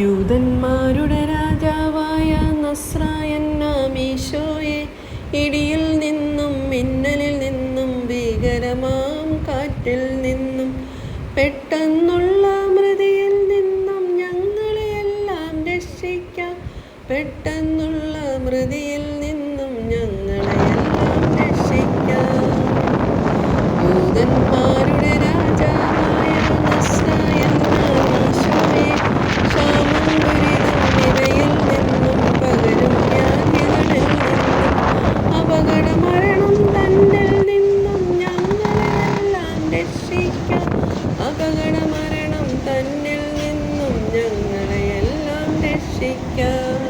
യൂദന്മാരുടെ രാജാവായ നസ്രായനാം ഈശോയെ, ഇടിയിൽ നിന്നും മിന്നലിൽ നിന്നും ഭീകരമാം കാറ്റിൽ നിന്നും പെട്ടെന്നുള്ള മൃതിയിൽ നിന്നും ഞങ്ങളെയെല്ലാം രക്ഷിക്കാം. പെട്ടെന്നുള്ള മൃതിയിൽ നിന്നും ഞങ്ങളെയെല്ലാം രക്ഷിക്കാം. യൂദന്മാരുടെ രാജാവായ നസ്രായനാം ഈശോയെ, ക്ഷാമം ദുരിതം ഇവയിൽ നിന്നും പകരും വ്യാധികളിൽ നിന്നും അപകട മരണം തന്നിൽ നിന്നും ഞങ്ങളെയെല്ലാം രക്ഷിക്കാം. അപകട മരണം തന്നിൽ നിന്നും ഞങ്ങളെയെല്ലാം രക്ഷിക്കാം.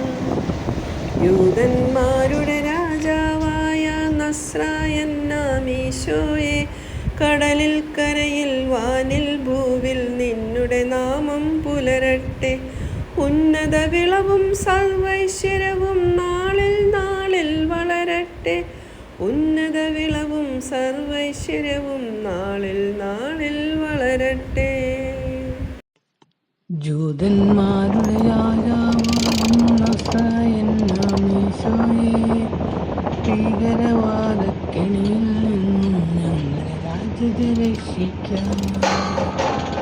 യൂദന്മാരുടെ രാജാവായ നസ്രായനാം ഈശോയെ, കടലിൽ കരയിൽ വാനിൽ ഭൂവിൽ നിന്നുടെ നാമം പുലരട്ടെ. ഉന്നത വിളവും സർവൈശ്വര്യവും നാളിൽ നാളിൽ വളരട്ടെ. ഉന്നത വിളവും സർവൈശ്വര്യവും നാളിൽ നാളിൽ വളരട്ടെ. ജൂതന്മാരുടെ രാജാവാകും നസ്രായനാം ഈശോയെ, ഭീകരവാദക്കെണിയിൽ നിന്നും ഞങ്ങളുടെ രാജ്യത്തെ രക്ഷിക്കാം.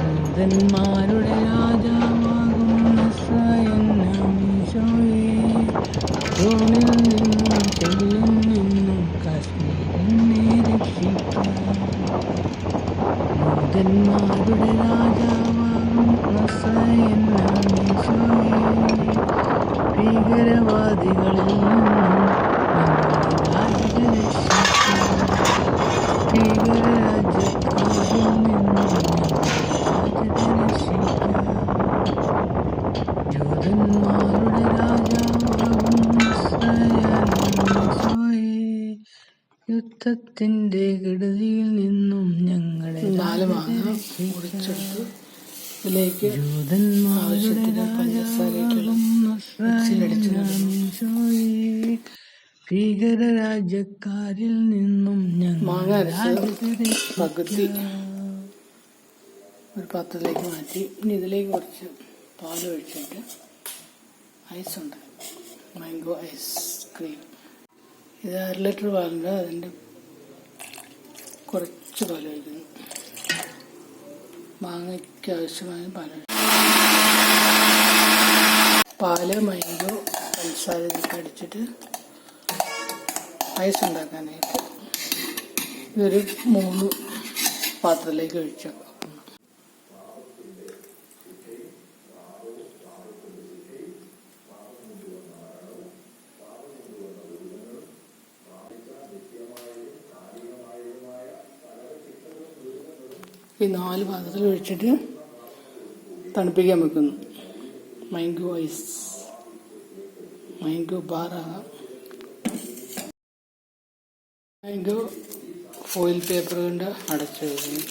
ജൂതന്മാരുടെ രാജാവാകും നസ്രായനാം ഈശോയെ, ദ്രോണിൽ നിന്നും ചെല്ലിൽ നിന്നും കാശ്മീരിനെ രക്ഷിക്കാം. ജൂതന്മാരുടെ രാജാവാകും നസ്രായനാം ഈശോയെ, ഭീകരവാദികളിൽ നിന്നും ഞങ്ങളുടെ രാജ്യത്തെ രക്ഷിക്കാം. ഭീകരരാജ്യക്കാരിൽ നിന്നും ഞങ്ങളുടെ രാജ്യത്തെ രക്ഷിക്കാം. ജൂതന്മാരുടെ രാജാവാകും നസ്രായനാം ഈശോയെ, യുദ്ധത്തിന്റെ കെടുതിയിൽ നിന്നും ഞങ്ങളെ ജൂതന്മാരുടെ രാജാവാകും നസ്രായനാം ഈശോയെ, ഭീകര രാജ്യക്കാരിൽ നിന്നും പകുതി ഒരു പാത്രത്തിലേക്ക് മാറ്റി. ഇനി ഇതിലേക്ക് കുറച്ച് പാൽ ഒഴിച്ചിട്ട് ഐസ് ഉണ്ട്, മാംഗോ ഐസ്ക്രീം. ഇത് 1/2 ലിറ്റർ പാലുണ്ട്, അതിൻ്റെ കുറച്ച് പാൽ ഒഴിക്കുന്നു. മാങ്ങയ്ക്ക് ആവശ്യമായ പാല് മാംഗോ പഞ്ചസാര ഇതൊക്കെ അടിച്ചിട്ട് ഐസ് ഉണ്ടാക്കാനായിട്ട് ഇതൊരു 3 പാത്രത്തിലേക്ക് ഒഴിച്ചേക്കാം. ഈ 4 പാത്രത്തിൽ ഒഴിച്ചിട്ട് തണുപ്പിക്കാൻ വെക്കുന്നു. മാംഗോ ഐസ്, മാംഗോ ബാറാകാം. മാംഗോ ഫോയിൽ പേപ്പർ കൊണ്ട് അടച്ചു വെക്കുന്നു.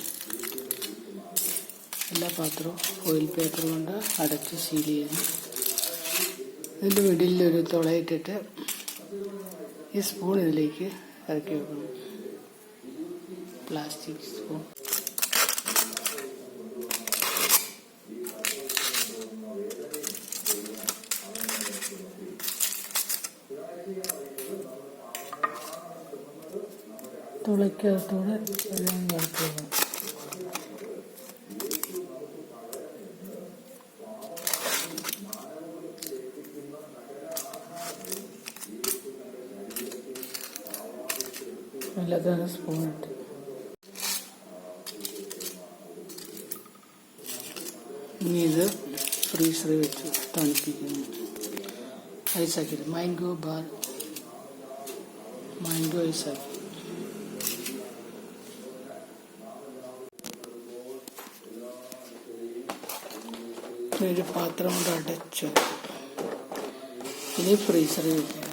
എല്ലാ പാത്രവും ഫോയിൽ പേപ്പർ കൊണ്ട് അടച്ച് സീൽ ചെയ്യുന്നു. ഇതിൻ്റെ മിഡിലൊരു തുളയിട്ടിട്ട് ഈ സ്പൂൺ ഇതിലേക്ക് ഇറക്കി വെക്കുന്നു. Plastic spoon. തുളയ്ക്കകത്തൂടെ എല്ലാം കിടക്കുക. എല്ലാത്തിനും സ്പൂണിട്ട് ഇനി ഇത് ഫ്രീസറിൽ വെച്ച് തണുപ്പിക്കുന്നു. ഐസാക്കിയിട്ട് മാംഗോ ബാർ, മാംഗോ ഐസാക്കി. ഒരു പാത്രം കൊണ്ട് അടച്ചു ഇനി ഫ്രീസറിൽ വെക്കണം.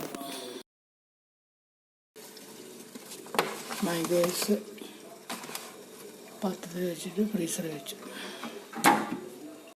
മാംഗോ ഐസ് പാത്രത്തിൽ വെച്ചിട്ട് ഫ്രീസറിൽ വെച്ചു.